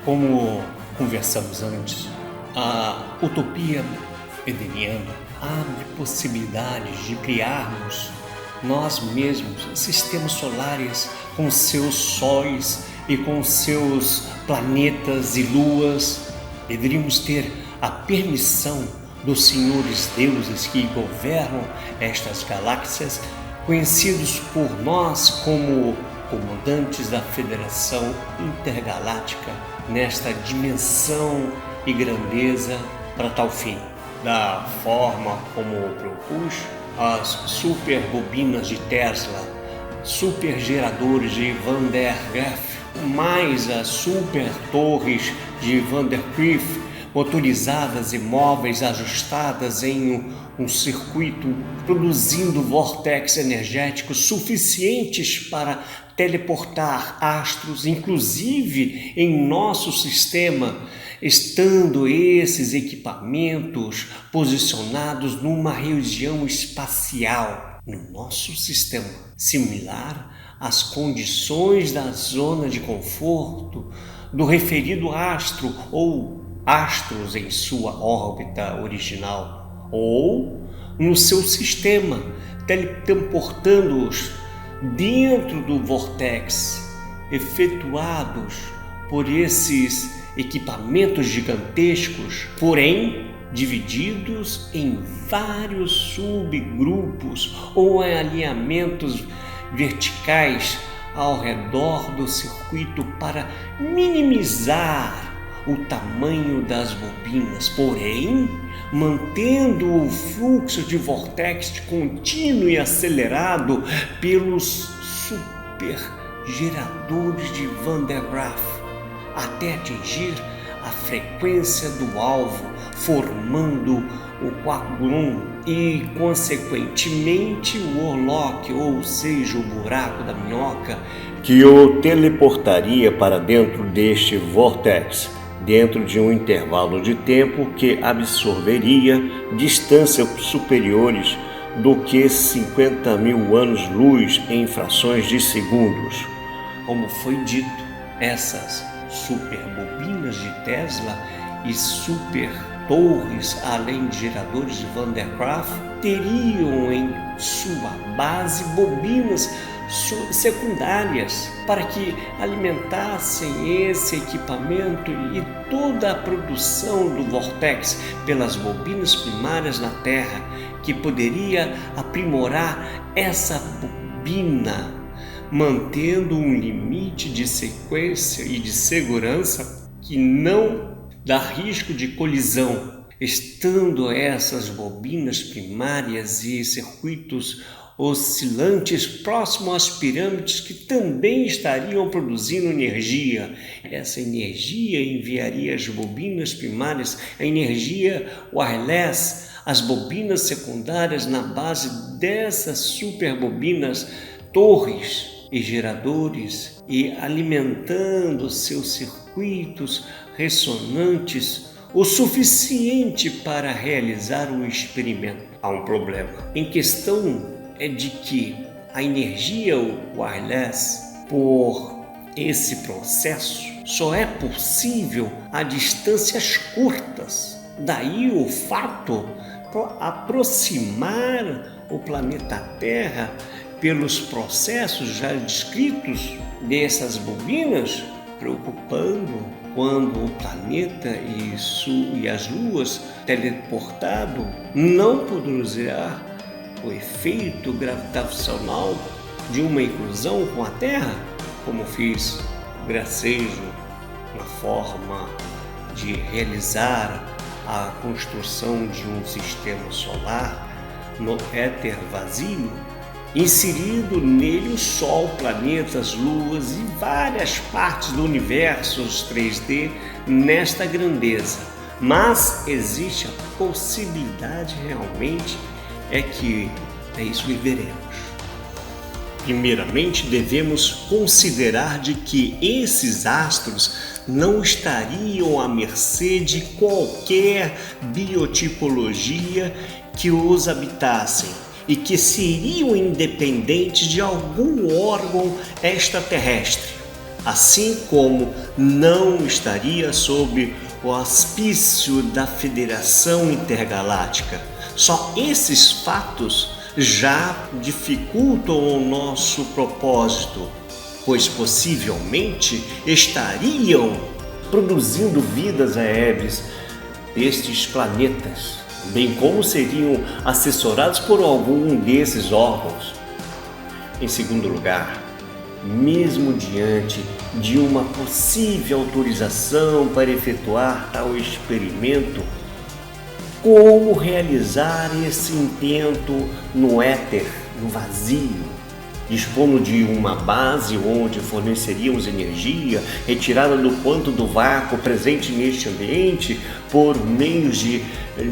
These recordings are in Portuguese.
Como conversamos antes, a utopia edeniana abre possibilidades de criarmos nós mesmos sistemas solares com seus sóis e com seus planetas e luas. Deveríamos ter a permissão dos senhores deuses que governam estas galáxias, conhecidos por nós como comandantes da Federação Intergaláctica, nesta dimensão e grandeza para tal fim. Da forma como propus, as superbobinas de Tesla, supergeradores de Van der Graaf, mais as super torres de Van der Graaf, motorizadas e móveis ajustadas em um circuito, produzindo vórtices energéticos suficientes para teleportar astros, inclusive em nosso sistema, estando esses equipamentos posicionados numa região espacial no nosso sistema, similar às condições da zona de conforto do referido astro ou astros em sua órbita original, ou no seu sistema, teleportando-os dentro do vórtice, efetuados por esses equipamentos gigantescos, porém divididos em vários subgrupos ou em alinhamentos verticais ao redor do circuito para minimizar o tamanho das bobinas, porém mantendo o fluxo de vórtice contínuo e acelerado pelos supergeradores de Van der Graaf, até atingir a frequência do alvo, formando o quark-gluon e, consequentemente, o Orlok, ou seja, o buraco da minhoca, que o teleportaria para dentro deste vórtice, dentro de um intervalo de tempo que absorveria distâncias superiores do que 50.000 anos-luz em frações de segundos. Como foi dito, essas superbobinas de Tesla e super torres, além de geradores de Van der Graaf, teriam em sua base bobinas secundárias para que alimentassem esse equipamento e toda a produção do vórtice pelas bobinas primárias na Terra, que poderia aprimorar essa bobina, mantendo um limite de sequência e de segurança que não dá risco de colisão, estando essas bobinas primárias e circuitos oscilantes próximo às pirâmides que também estariam produzindo energia. Essa energia enviaria às bobinas primárias a energia wireless, as bobinas secundárias na base dessas superbobinas, torres e geradores, e alimentando seus circuitos ressonantes o suficiente para realizar o experimento. Há um problema. Em questão é de que a energia wireless, por esse processo, só é possível a distâncias curtas. Daí o fato de aproximar o planeta Terra pelos processos já descritos dessas bobinas, preocupando quando o planeta e as luas teleportado não produzirá o efeito gravitacional de uma inclusão com a Terra, como fiz gracejo na forma de realizar a construção de um sistema solar no éter vazio, inserido nele o Sol, planetas, luas e várias partes do universo 3D nesta grandeza. Mas existe a possibilidade realmente que é isso que veremos. Primeiramente, devemos considerar de que esses astros não estariam à mercê de qualquer biotipologia que os habitassem e que seriam independentes de algum órgão extraterrestre. assim como não estaria sob o auspício da Federação Intergaláctica. Só esses fatos já dificultam o nosso propósito, pois possivelmente estariam produzindo vidas aéreas destes planetas, bem como seriam assessorados por algum desses órgãos. Em segundo lugar, mesmo diante de uma possível autorização para efetuar tal experimento, como realizar esse intento no éter, no vazio, dispondo de uma base onde forneceríamos energia retirada do ponto do vácuo presente neste ambiente por meios de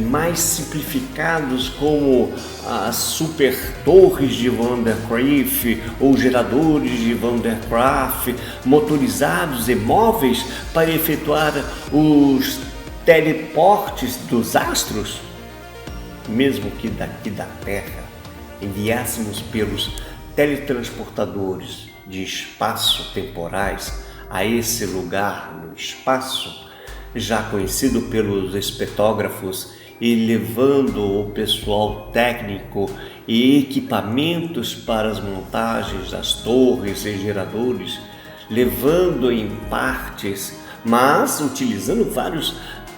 mais simplificados como as super torres de Van der Graaf ou geradores de Van der Graaf motorizados e móveis para efetuar os teleportes dos astros? Mesmo que daqui da Terra enviássemos pelos teletransportadores de espaço-temporais a esse lugar no espaço, já conhecido pelos espetógrafos, e levando o pessoal técnico e equipamentos para as montagens das torres e geradores, levando em partes, mas utilizando vários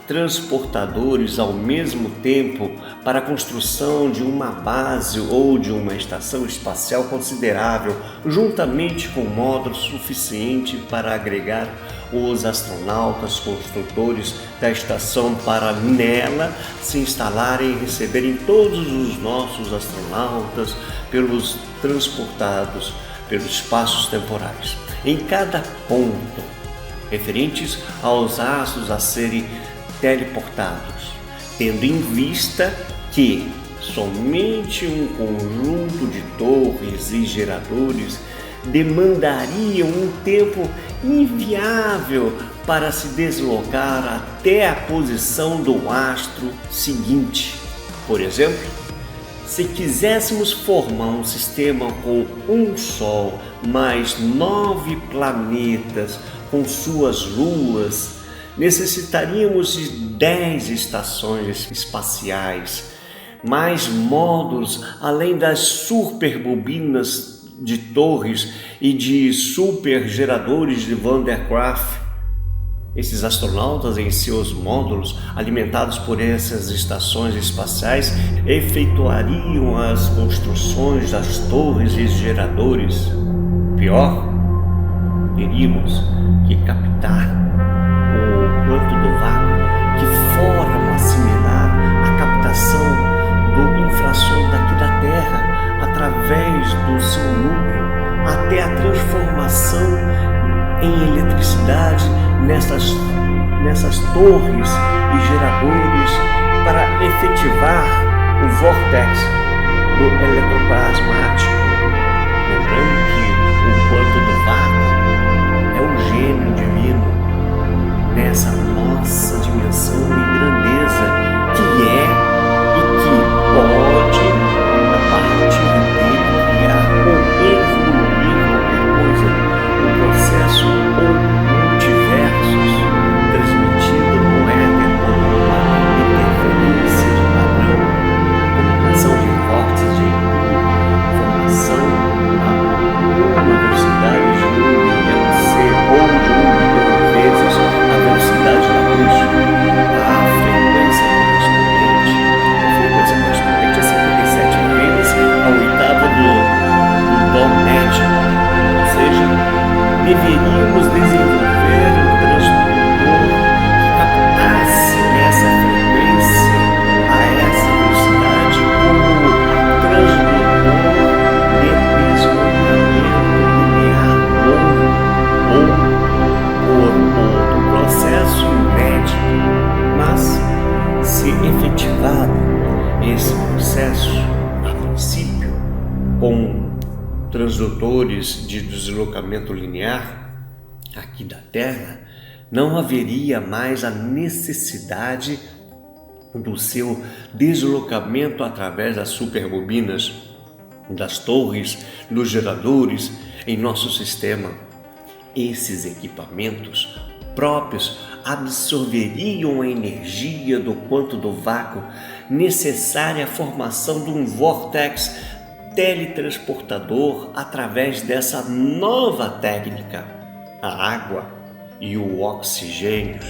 transportadores ao mesmo tempo para a construção de uma base ou de uma estação espacial considerável, juntamente com módulo suficiente para agregar os astronautas construtores da estação para nela se instalarem e receberem todos os nossos astronautas pelos transportados pelos espaços temporais. Em cada ponto, referentes aos astros a serem teleportados, tendo em vista que somente um conjunto de torres e geradores demandaria um tempo inviável para se deslocar até a posição do astro seguinte. Por exemplo, se quiséssemos formar um sistema com um Sol mais 9 planetas com suas luas, necessitaríamos de 10 estações espaciais, mais módulos além das superbobinas de torres e de supergeradores de Van der Graaf. Esses astronautas em seus módulos, alimentados por essas estações espaciais, efetuariam as construções das torres e geradores. Pior, teríamos que captar o quanto do vácuo, que forma similar à captação do infrassom daqui da Terra, através do seu núcleo, até a transformação em eletricidade nessas torres e geradores para efetivar o vórtex do eletroplasmático. Lembrando que o quanto do vácuo é o gênio divino nessa nossa dimensão e grandeza, que é e que pode, a partir dele, criar ou evoluir qualquer coisa, um processo ou multiversos transmitido no éter por uma interferência de padrão, comunicação de vórtices de informação a uma velocidade de 1 milhão C ou de 1 milhão de vezes a velocidade da luz. A frequência correspondente a 57 vezes a oitava do dó médio, ou seja, deveríamos desenvolver um transdutor que captasse essa frequência a essa velocidade como transdutor de deslocamento linear longo ou por outro processo médico. Mas, se efetivado esse processo, a princípio, com transdutores de deslocamento linear aqui da Terra, não haveria mais a necessidade do seu deslocamento através das superbobinas, das torres, dos geradores em nosso sistema. Esses equipamentos próprios absorveriam a energia do quanto do vácuo necessária à formação de um vórtex teletransportador através dessa nova técnica. A água e o oxigênio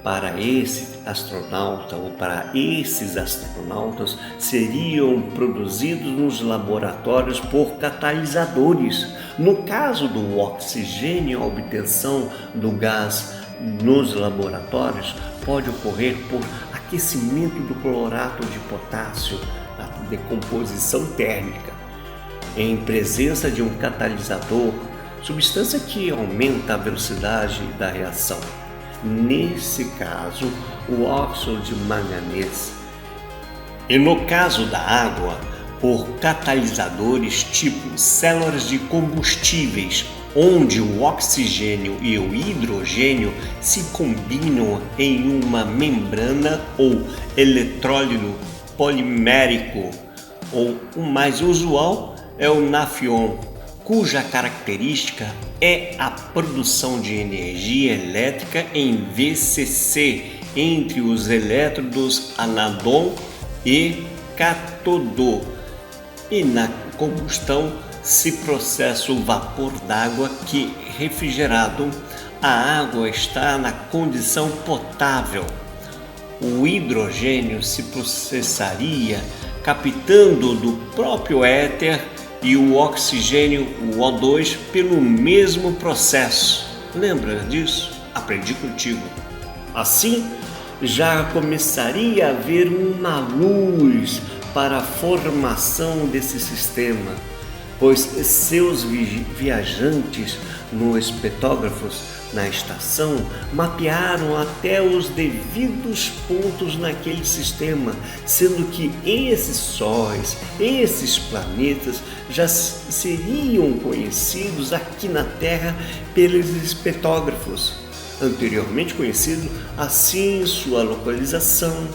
para esse astronauta ou para esses astronautas seriam produzidos nos laboratórios por catalisadores. No caso do oxigênio, a obtenção do gás nos laboratórios pode ocorrer por aquecimento do clorato de potássio, a decomposição térmica, em presença de um catalisador, substância que aumenta a velocidade da reação. Nesse caso, o óxido de manganês. E no caso da água, por catalisadores tipo células de combustíveis, onde o oxigênio e o hidrogênio se combinam em uma membrana ou eletrólito polimérico, ou o mais usual é o nafion, cuja característica é a produção de energia elétrica em VCC entre os elétrodos anádon e cátodo, e na combustão se processa o vapor d'água que, refrigerado, a água está na condição potável. O hidrogênio se processaria captando do próprio éter e o oxigênio, o O2, pelo mesmo processo. Lembra disso? Aprendi contigo. Assim, já começaria a haver uma luz para a formação desse sistema, pois seus viajantes nos espetógrafos na estação mapearam até os devidos pontos naquele sistema, sendo que esses sóis, esses planetas já seriam conhecidos aqui na Terra pelos espetógrafos, anteriormente conhecido assim sua localização,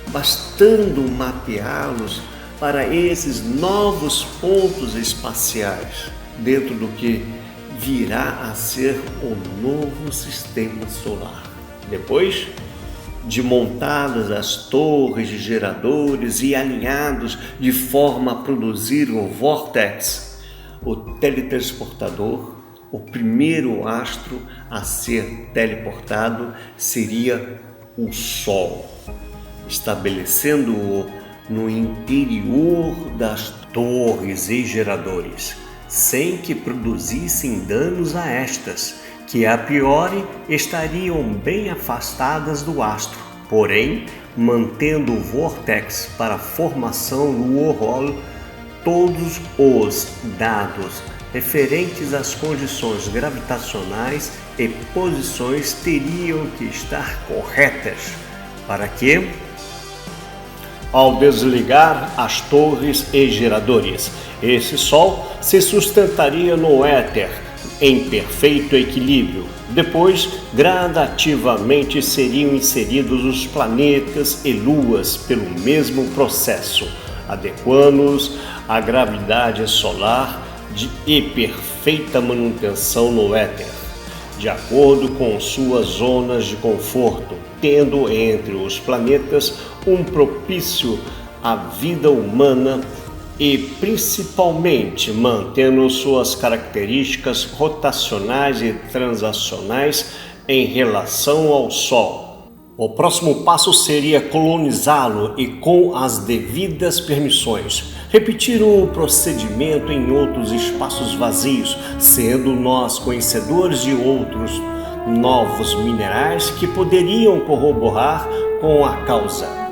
bastando mapeá-los para esses novos pontos espaciais, dentro do que virá a ser o novo sistema solar. Depois de montadas as torres de geradores e alinhados de forma a produzir um vórtex, o teletransportador, o primeiro astro a ser teleportado seria o Sol, estabelecendo-o no interior das torres e geradores, sem que produzissem danos a estas, que a priori estariam bem afastadas do astro, porém mantendo o vórtex para a formação do Warhol. Todos os dados referentes às condições gravitacionais e posições teriam que estar corretas, para que, ao desligar as torres e geradores, esse Sol se sustentaria no éter em perfeito equilíbrio. Depois, gradativamente seriam inseridos os planetas e luas pelo mesmo processo, adequando-os à gravidade solar e perfeita manutenção no éter, de acordo com suas zonas de conforto, tendo entre os planetas um propício à vida humana e principalmente mantendo suas características rotacionais e transacionais em relação ao Sol. O próximo passo seria colonizá-lo e, com as devidas permissões, repetir o procedimento em outros espaços vazios, sendo nós conhecedores de outros novos minerais que poderiam corroborar com a causa.